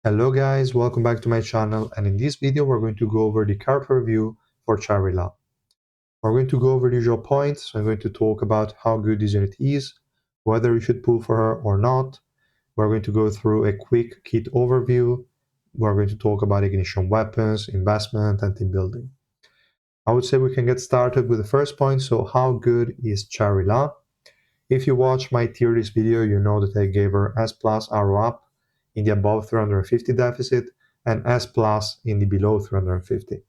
Hello guys, welcome back to my channel, and in this video we're going to go over the card review for Charila. We're going to go over the usual points. I'm going to talk about how good this unit is, whether you should pull for her or not. We're going to go through a quick kit overview. We're going to talk about ignition weapons, investment, and team building. I would say we can get started with the first point. So how good is Charila? If you watch my tier list video, you know that I gave her S plus arrow up in the above 350 deficit and S plus in the below 350.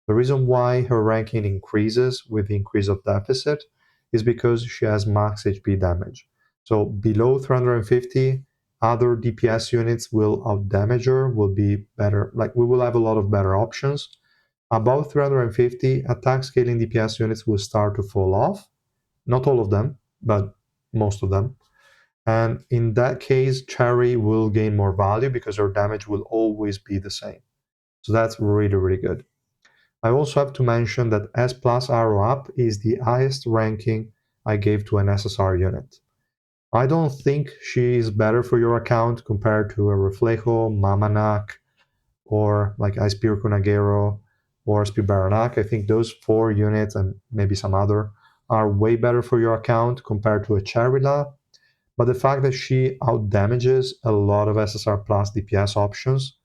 The reason why her ranking increases with the increase of deficit is because she has max HP damage. So below 350, other DPS units will outdamage her, will be better, like we will have a lot of better options. Above 350, attack scaling DPS units will start to fall off. Not all of them, but most of them. And in that case, Cherry will gain more value because her damage will always be the same. So that's really, really good. I also have to mention that S plus arrow up is the highest ranking I gave to an SSR unit. I don't think she is better for your account compared to a Reflejo, Mamanak, or like Icepear Kunagero or Spibaranak. I think those four units and maybe some other are way better for your account compared to a Charila. But the fact that she outdamages a lot of SSR plus DPS options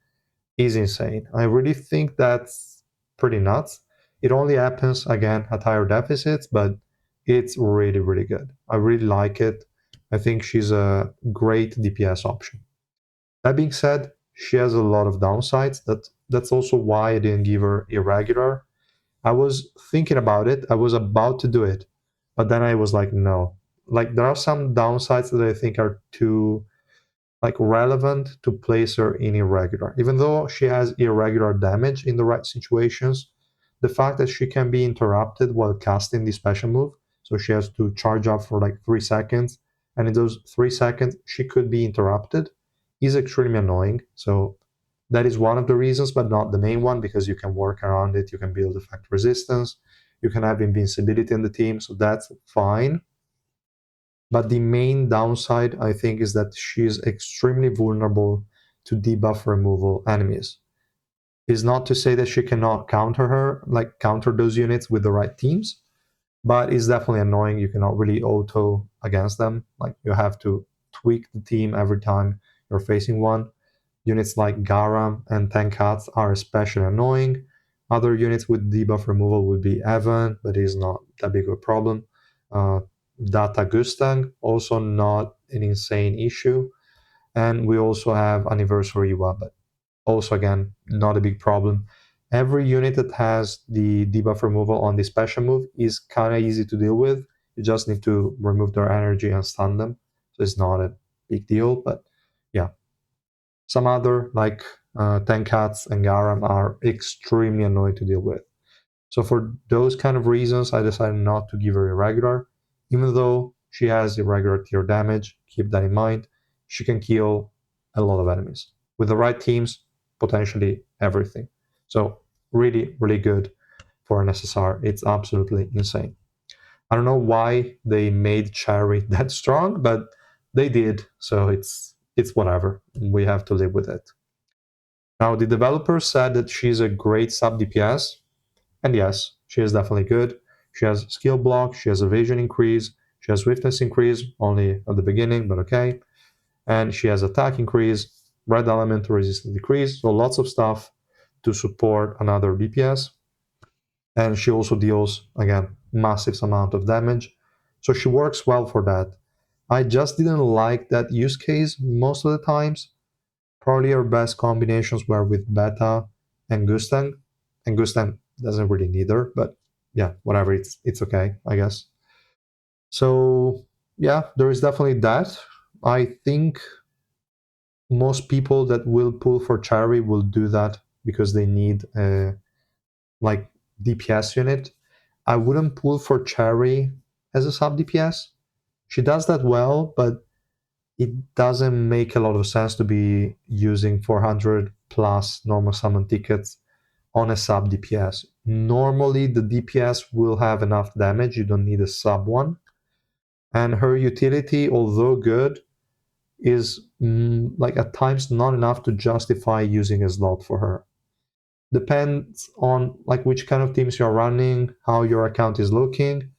is insane. I really think that's pretty nuts. It only happens again at higher deficits, but it's really, really good. I really like it. I think she's a great DPS option. That being said, she has a lot of downsides. That's also why I didn't give her irregular. I was thinking about it. I was about to do it, but then I was like, no. Like there are some downsides that I think are too like relevant to place her in irregular. Even though she has irregular damage in the right situations, the fact that she can be interrupted while casting the special move, so she has to charge up for like 3 seconds, and in those 3 seconds she could be interrupted, is extremely annoying. So that is one of the reasons, but not the main one, because you can work around it. You can build effect resistance. You can have invincibility in the team, so that's fine. But the main downside, I think, is that she is extremely vulnerable to debuff removal enemies. Is not to say that she cannot counter her, like counter those units with the right teams, but it's definitely annoying. You cannot really auto against them. Like you have to tweak the team every time you're facing one. Units like Garam and Tenkats are especially annoying. Other units with debuff removal would be Evan, but it's not that big of a problem. Uh, Data Gustang, also not an insane issue. And we also have Anniversary Iwa, but also again, not a big problem. Every unit that has the debuff removal on the special move is kind of easy to deal with. You just need to remove their energy and stun them. So it's not a big deal, but yeah. Some other, like Tenkats and Garam, are extremely annoying to deal with. So for those kind of reasons, I decided not to give her irregular, even though she has irregular tier damage. Keep that in mind. She can kill a lot of enemies. With the right teams, potentially everything. So really, really good for an SSR. It's absolutely insane. I don't know why they made Cherry that strong, but they did. So it's whatever. We have to live with it. Now, the developer said that she's a great sub DPS, and yes, she is definitely good. She has skill block, she has evasion increase, she has swiftness increase, only at the beginning, but okay. And she has attack increase, red element resistance decrease, so lots of stuff to support another DPS. And she also deals, again, massive amount of damage. So she works well for that. I just didn't like that use case most of the times. Probably our best combinations were with Beta and Gustang. And Gustang doesn't really need her, but yeah, whatever, it's okay, I guess. So yeah, there is definitely that. I think most people that will pull for Cherry will do that because they need a like DPS unit. I wouldn't pull for Cherry as a sub DPS. She does that well, but it doesn't make a lot of sense to be using 400 plus normal summon tickets on a sub DPS. Normally, the DPS will have enough damage, you don't need a sub one. And her utility, although good, is like at times not enough to justify using a slot for her. Depends on like which kind of teams you're running, how your account is looking.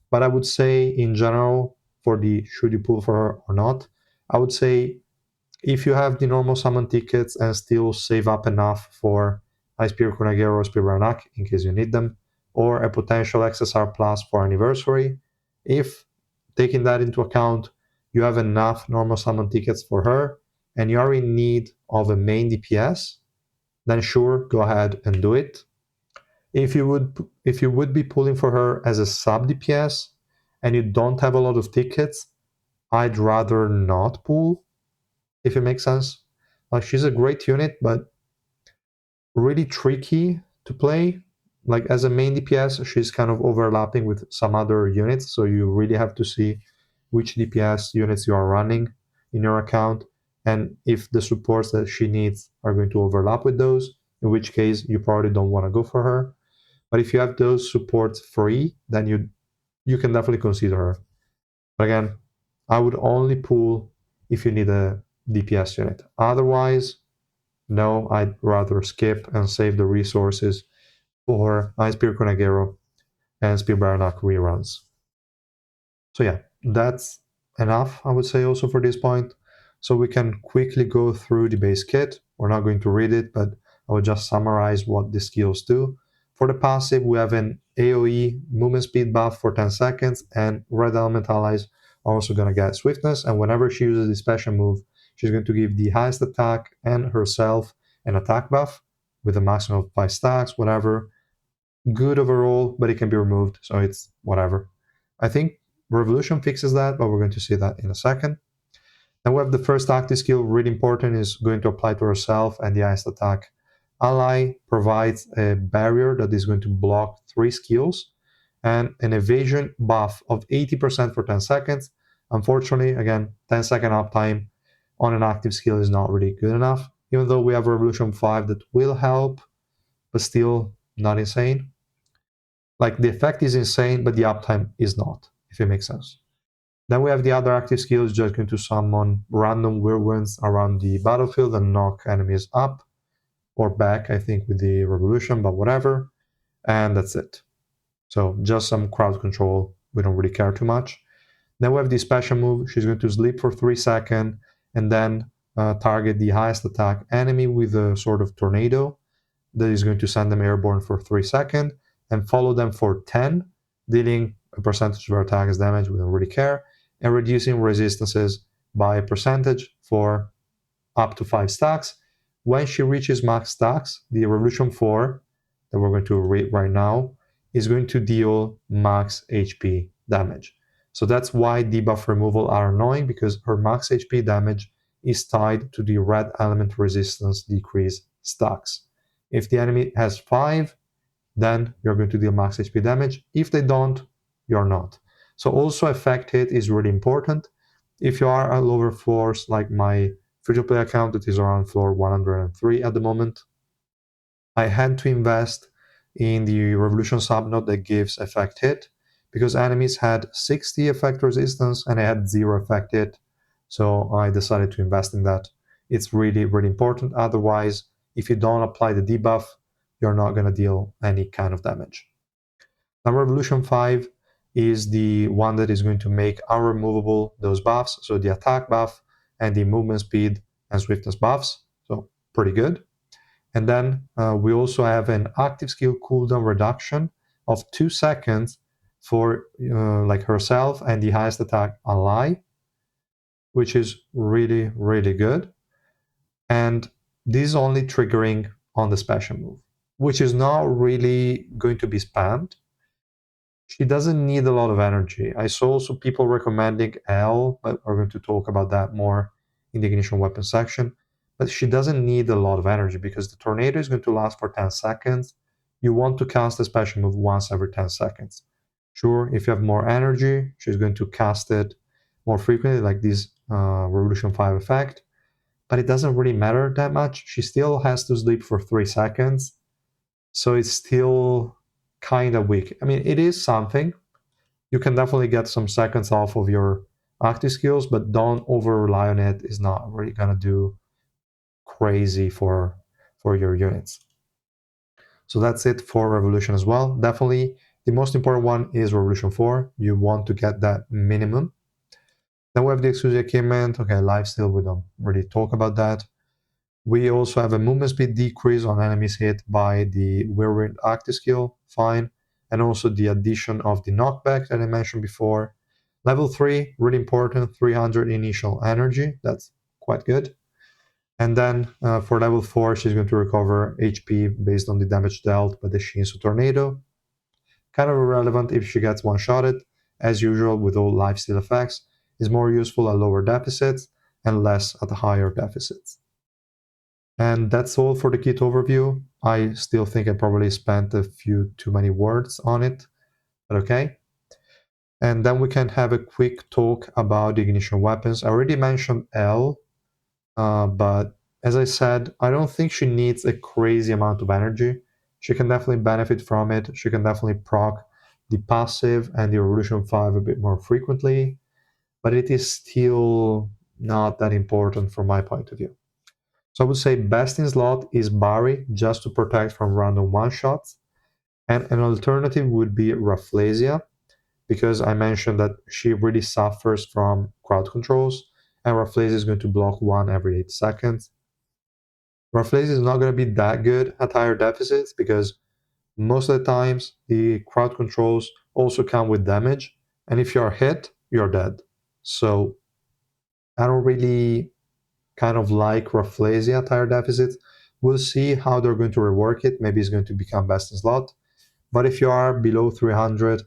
But I would say in general, for the should you pull for her or not, I would say if you have the normal summon tickets and still save up enough for Ice Spear Kunagero or Spear Baranak in case you need them, or a potential XSR Plus for anniversary, if taking that into account, you have enough normal summon tickets for her and you are in need of a main DPS, then sure, go ahead and do it. If you would be pulling for her as a sub DPS and you don't have a lot of tickets, I'd rather not pull, if it makes sense. Like she's a great unit, but really tricky to play. Like as a main DPS, she's kind of overlapping with some other units, so you really have to see which DPS units you are running in your account and if the supports that she needs are going to overlap with those, in which case you probably don't want to go for her. But if you have those supports free, then you can definitely consider her. But again, I would only pull if you need a DPS unit. Otherwise, no, I'd rather skip and save the resources for Ice Spear Kunagero and Spear Baranak reruns. So yeah, that's enough, I would say, also for this point. So we can quickly go through the base kit. We're not going to read it, but I will just summarize what the skills do. For the passive, we have an AoE movement speed buff for 10 seconds, and red element allies are also going to get swiftness. And whenever she uses the special move, she's going to give the highest attack and herself an attack buff with a maximum of 5 stacks, whatever. Good overall, but it can be removed, so it's whatever. I think Revolution fixes that, but we're going to see that in a second. Then we have the first active skill, really important, is going to apply to herself and the highest attack. Ally provides a barrier that is going to block 3 skills and an evasion buff of 80% for 10 seconds. Unfortunately, again, 10-second uptime on an active skill is not really good enough, even though we have Revolution 5 that will help, but still not insane. Like the effect is insane, but the uptime is not, if it makes sense. Then we have the other active skills, just going to summon random whirlwinds around the battlefield and knock enemies up or back, I think, with the revolution, but whatever. And that's it. So just some crowd control. We don't really care too much. Then we have the special move. She's going to sleep for 3 seconds and then target the highest attack enemy with a sort of tornado that is going to send them airborne for 3 seconds and follow them for 10, dealing a percentage of their attack as damage, we don't really care, and reducing resistances by a percentage for up to 5 stacks. When she reaches max stacks, the Revolution 4 that we're going to read right now is going to deal max HP damage. So that's why debuff removal are annoying, because her max HP damage is tied to the red element resistance decrease stacks. If the enemy has 5, then you're going to deal max HP damage. If they don't, you're not. So also effect hit is really important. If you are at lower floors, like my free-to-play account that is around floor 103 at the moment, I had to invest in the Revolution subnode that gives effect hit, because enemies had 60 effect resistance and I had 0 effect hit. So I decided to invest in that. It's really, really important. Otherwise, if you don't apply the debuff, you're not going to deal any kind of damage. Now, Revolution 5 is the one that is going to make unremovable those buffs, so the attack buff and the movement speed and swiftness buffs. So pretty good. And then we also have an active skill cooldown reduction of 2 seconds for like herself and the highest attack ally, which is really, really good. And this is only triggering on the special move, which is not really going to be spammed. She doesn't need a lot of energy. I saw also people recommending L, but we're going to talk about that more in the ignition weapon section. But she doesn't need a lot of energy because the tornado is going to last for 10 seconds. You want to cast a special move once every 10 seconds. Sure, if you have more energy, she's going to cast it more frequently, like this Revolution 5 effect. But it doesn't really matter that much. She still has to sleep for 3 seconds. So it's still kind of weak. I mean, it is something. You can definitely get some seconds off of your active skills, but don't over rely on it. It's not really gonna do crazy for your units. So that's it for Revolution as well. Definitely the most important one is Revolution 4. You want to get that minimum. Then we have the exclusive equipment. Okay, lifesteal, we don't really talk about that. We also have a movement speed decrease on enemies hit by the Whirlwind active skill, fine. And also the addition of the knockback that I mentioned before. Level 3, really important, 300 initial energy. That's quite good. And then for level 4, she's going to recover HP based on the damage dealt by the Shinsu Tornado. Kind of irrelevant if she gets one-shotted, as usual with all lifesteal effects, is more useful at lower deficits and less at higher deficits. And that's all for the kit overview. I still think I probably spent a few too many words on it, but okay. And then we can have a quick talk about the ignition weapons. I already mentioned L, but as I said, I don't think she needs a crazy amount of energy. She can definitely benefit from it. She can definitely proc the passive and the Revolution 5 a bit more frequently, but it is still not that important from my point of view. So I would say best in slot is Barry, just to protect from random one-shots. And an alternative would be Rafflesia, because I mentioned that she really suffers from crowd controls, and Rafflesia is going to block one every 8 seconds. Rafflesia is not going to be that good at higher deficits because most of the times the crowd controls also come with damage, and if you're hit, you're dead. So I don't really kind of like Rafflesia at higher deficits. We'll see how they're going to rework it. Maybe it's going to become best in slot. But if you are below 300,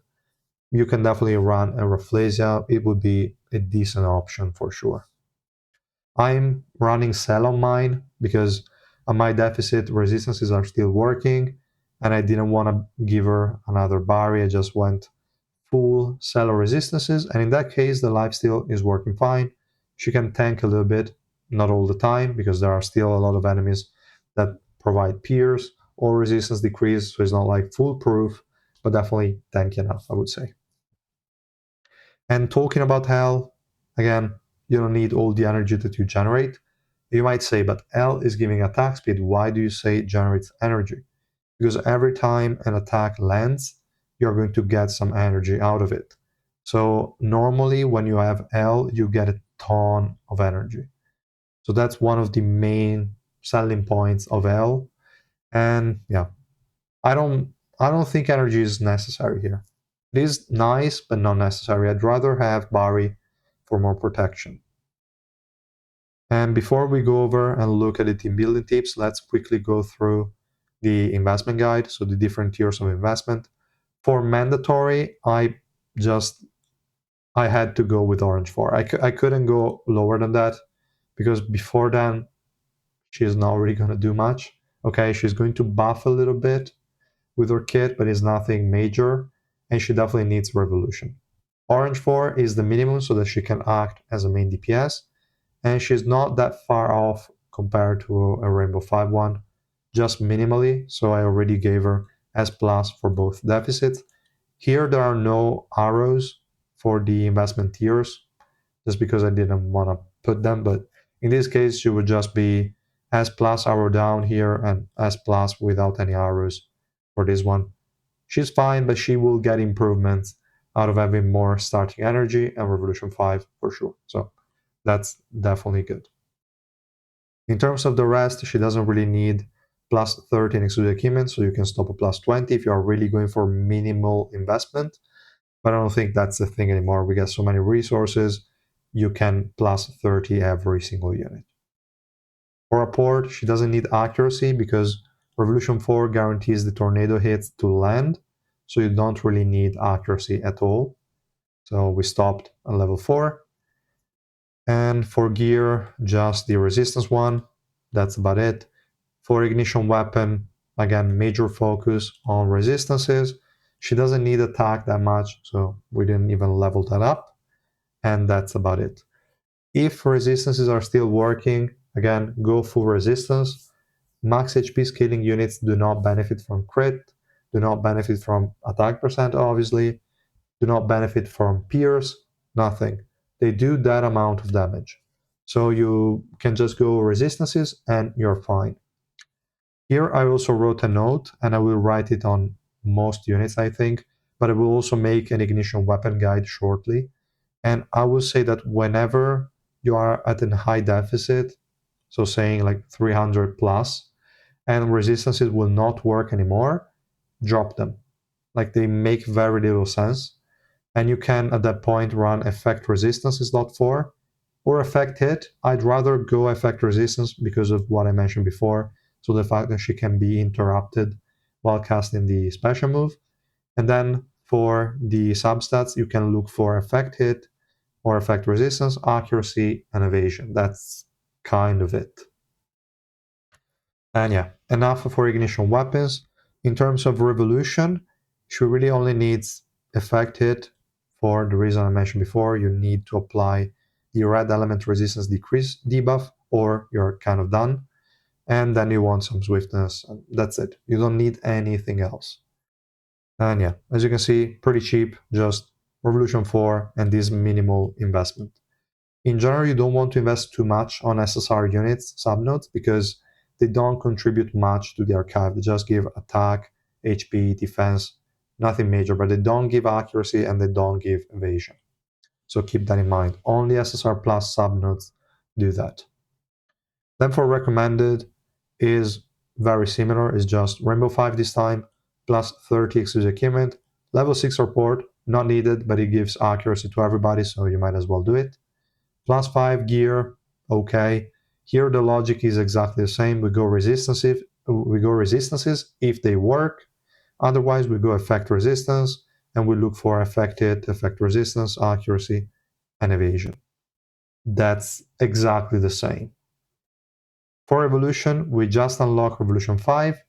you can definitely run a Rafflesia. It would be a decent option for sure. I'm running Cell on mine because my deficit resistances are still working, and I didn't want to give her another barrier. I just went full Cell resistances, and in that case, the lifesteal is working fine. She can tank a little bit, not all the time, because there are still a lot of enemies that provide pierce or resistance decrease, so it's not like foolproof, but definitely tanky enough, I would say. And talking about Hell, again, you don't need all the energy that you generate. You might say, but L is giving attack speed. Why do you say it generates energy? Because every time an attack lands, you're going to get some energy out of it. So normally when you have L, you get a ton of energy. So that's one of the main selling points of L. And yeah, I don't I don't think energy is necessary here. It is nice, but not necessary. I'd rather have Barry for more protection. And before we go over and look at the team building tips, let's quickly go through the investment guide, so the different tiers of investment. For mandatory, just I had to go with Orange 4. I couldn't go lower than that because before then she's not really going to do much. Okay, she's going to buff a little bit with her kit, but it's nothing major, and she definitely needs Revolution. Orange 4 is the minimum so that she can act as a main DPS, and she's not that far off compared to a Rainbow 5 one, just minimally, so I already gave her S plus for both deficits. Here there are no arrows for the investment tiers, just because I didn't want to put them, but in this case she would just be S plus arrow down here and S plus without any arrows for this one. She's fine, but she will get improvements out of having more starting energy and Revolution 5 for sure. So that's definitely good. In terms of the rest, she doesn't really need plus 30 in exclusive achievements, so you can stop at plus 20 if you are really going for minimal investment. But I don't think that's the thing anymore. We get so many resources, you can plus 30 every single unit. For a port, she doesn't need accuracy because Revolution 4 guarantees the tornado hits to land, so you don't really need accuracy at all. So we stopped at level 4. And for gear, just the resistance one. That's about it. For ignition weapon, again, major focus on resistances. She doesn't need attack that much, so we didn't even level that up. And that's about it. If resistances are still working, again, go full resistance. Max HP scaling units do not benefit from crit, do not benefit from attack percent, obviously, do not benefit from pierce, nothing. they do that amount of damage. So you can just go resistances and you're fine. Here I also wrote a note, and I will write it on most units, I think, but I will also make an ignition weapon guide shortly. And I will say that whenever you are at a high deficit, so saying like 300 plus, and resistances will not work anymore, drop them. Like they make very little sense. And you can at that point run effect resistance is dot 4 or effect hit. I'd rather go effect resistance because of what I mentioned before. So the fact that she can be interrupted while casting the special move. And then for the substats, you can look for effect hit or effect resistance, accuracy, and evasion. That's kind of it. And yeah, enough for ignition weapons. In terms of revolution, she really only needs effect hit for the reason I mentioned before. You need to apply the red element resistance decrease debuff, or you're kind of done. And then you want some swiftness, and that's it. You don't need anything else. And yeah, as you can see, pretty cheap, just Revolution 4 and this minimal investment. In general, you don't want to invest too much on SSR units, subnodes, because they don't contribute much to the archive. They just give attack, HP, defense, nothing major, but they don't give accuracy and they don't give evasion. So keep that in mind. Only SSR plus subnodes do that. Then for recommended is very similar. It's just Rainbow 5 this time, plus 30 exclusive equipment. Level 6 support, not needed, but it gives accuracy to everybody, so you might as well do it. Plus 5 gear, okay. Here the logic is exactly the same. We go resistances if they work. Otherwise, we go effect resistance and we look for effect hit, effect resistance, accuracy, and evasion. That's exactly the same. For Revolution, we just unlock Revolution 5,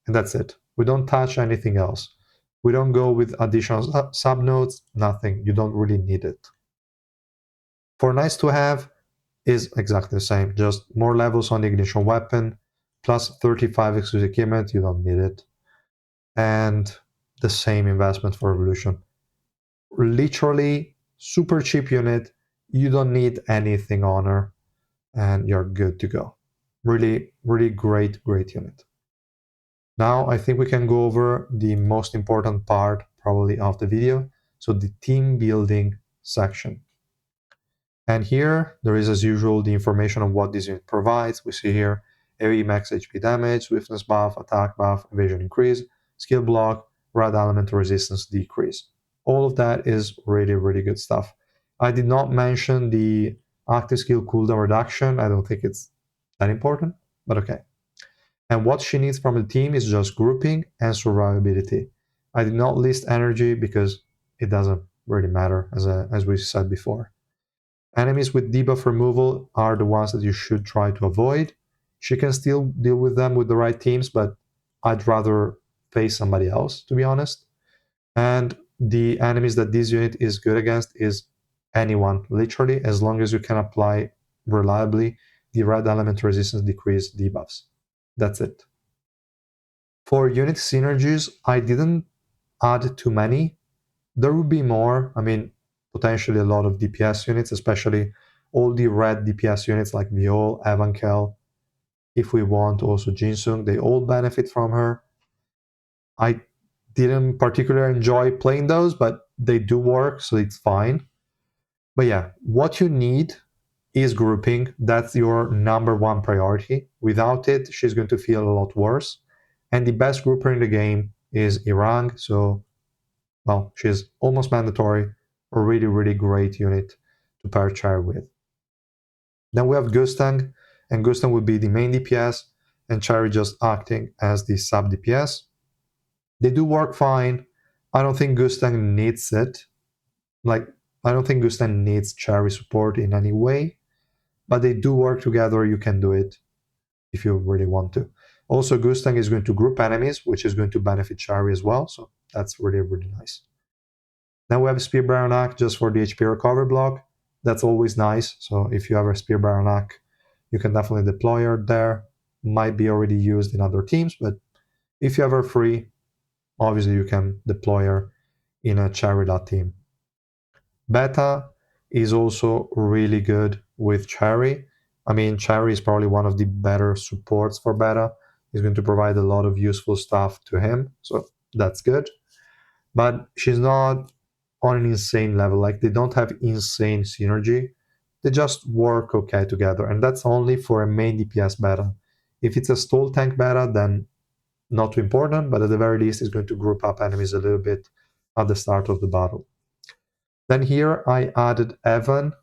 and that's it. We don't touch anything else. We don't go with additional subnodes, nothing. You don't really need it. For nice to have, is exactly the same, just more levels on the ignition weapon, plus 35 exclusive equipment, you don't need it. And the same investment for Revolution. Literally, super cheap unit, you don't need anything on her, and you're good to go. Really, really great unit. Now I think we can go over the most important part probably of the video, so the team building section. And here there is as usual the information on what this unit provides. We see here AoE max HP damage, swiftness buff, attack buff, evasion increase, skill block, red element resistance decrease. All of that is really, really good stuff. I did not mention the active skill cooldown reduction. I don't think it's that important, but okay. And what she needs from the team is just grouping and survivability. I did not list energy because it doesn't really matter, as we said before. Enemies with debuff removal are the ones that you should try to avoid. She can still deal with them with the right teams, but I'd rather face somebody else, to be honest. And the enemies that this unit is good against is anyone, literally, as long as you can apply reliably the red element resistance decrease debuffs. That's it. For unit synergies, I didn't add too many. There would be more. I mean, potentially a lot of DPS units, especially all the red DPS units like Viol, Evankel. If we want also Jinsung, they all benefit from her. I didn't particularly enjoy playing those, but they do work, so it's fine. But yeah, what you need is grouping. That's your number one priority. Without it, she's going to feel a lot worse. And the best grouper in the game is Irang, so well, she's almost mandatory, a really, really great unit to pair Char with. Then we have Gustang, and Gustang would be the main DPS, and Chari just acting as the sub DPS. They do work fine. I don't think Gustang needs it. Like, I don't think Gustang needs Chari support in any way, but they do work together. You can do it if you really want to. Also, Gustang is going to group enemies, which is going to benefit Chari as well, so that's really, really nice. Then we have Spear Baronak just for the HP recovery block. That's always nice. So if you have a Spear Baronak, you can definitely deploy her there. Might be already used in other teams, but if you have her free, obviously you can deploy her in a Charida team. Beta is also really good with Cherry. I mean, Cherry is probably one of the better supports for Beta. He's going to provide a lot of useful stuff to him, so that's good. But she's not on an insane level. Like, they don't have insane synergy. They just work okay together, and that's only for a main DPS Beta. If it's a stall tank Beta, then not too important, but at the very least, it's going to group up enemies a little bit at the start of the battle. Then here I added Evan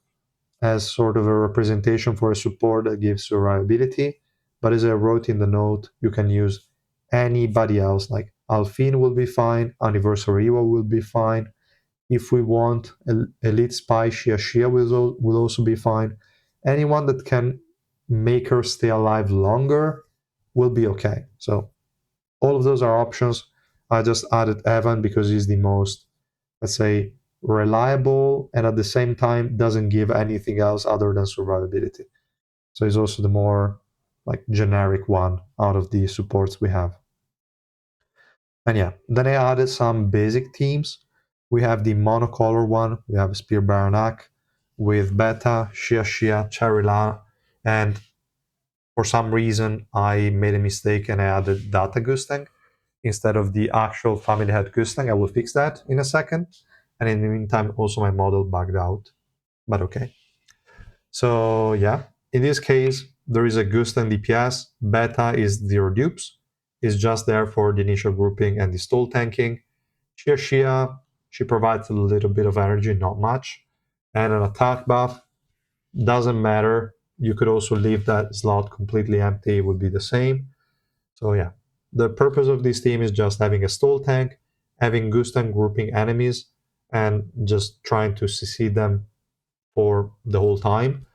as sort of a representation for a support that gives survivability. But as I wrote in the note, you can use anybody else, like Alfin will be fine, Anniversary Evo will be fine. If we want Elite Spy, Shia will also be fine. Anyone that can make her stay alive longer will be okay. So all of those are options. I just added Evan because he's the most, let's say, reliable, and at the same time doesn't give anything else other than survivability. So he's also the more like generic one out of the supports we have. And yeah, then I added some basic teams. We have the monocolor one. We have Spear Baranak with Beta, Shia, Charila, and for some reason I made a mistake and I added Data Gustang instead of the actual family head Gustang. I will fix that in a second. And in the meantime, also my model bugged out. But okay. So yeah, in this case, there is a Gustang DPS. Beta is your dupes. It's just there for the initial grouping and the stall tanking. Shia, she provides a little bit of energy, not much. And an attack buff. Doesn't matter. You could also leave that slot completely empty, it would be the same. So yeah, the purpose of this team is just having a stall tank, having Gustan grouping enemies, and just trying to CC them for the whole time.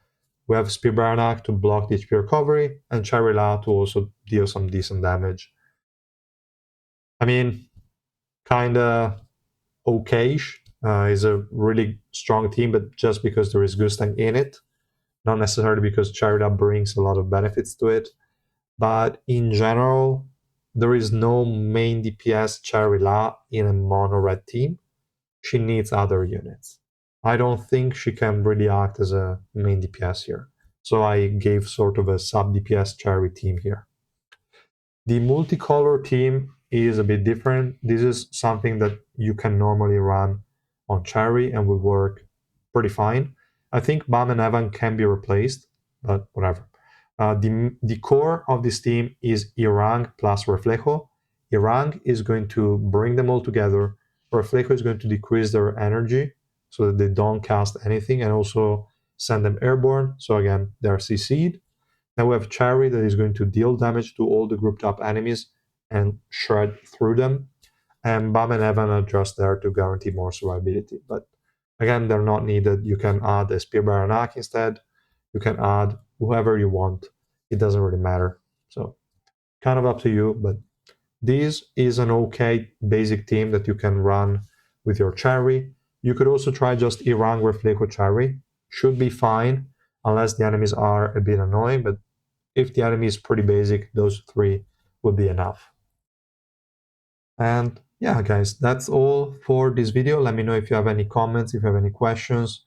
We have Spear Baranak to block the HP recovery, and Charila to also deal some decent damage. I mean, kinda okayish. Is a really strong team, but just because there is Gustan in it, not necessarily because Charila brings a lot of benefits to it. But in general, there is no main DPS Charila in a mono red team. She needs other units. I don't think she can really act as a main DPS here. So I gave sort of a sub DPS Cherry team here. The multicolor team is a bit different. This is something that you can normally run on Cherry and will work pretty fine. I think Bam and Evan can be replaced, but whatever. The core of this team is Irang plus Reflejo. Irang is going to bring them all together. Reflejo is going to decrease their energy so that they don't cast anything and also send them airborne. So again, they're CC'd. Now we have Cherry that is going to deal damage to all the grouped up enemies and shred through them. And Bam and Evan are just there to guarantee more survivability. But again, they're not needed. You can add a Spear Baranak instead. You can add whoever you want. It doesn't really matter. So kind of up to you, but this is an okay basic team that you can run with your Cherry. You could also try just Irang Reflejo Cherry. Should be fine, unless the enemies are a bit annoying, but if the enemy is pretty basic, those three would be enough. And yeah, guys, that's all for this video. Let me know if you have any comments, if you have any questions.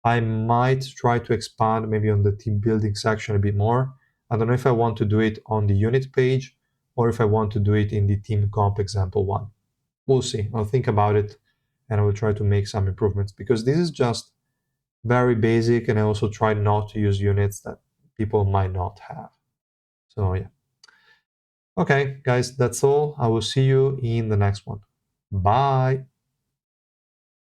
I might try to expand maybe on the team building section a bit more. I don't know if I want to do it on the unit page or if I want to do it in the team comp example one. We'll see. I'll think about it and I will try to make some improvements because this is just very basic and I also try not to use units that people might not have. So yeah. Okay, guys, that's all. I will see you in the next one. Bye.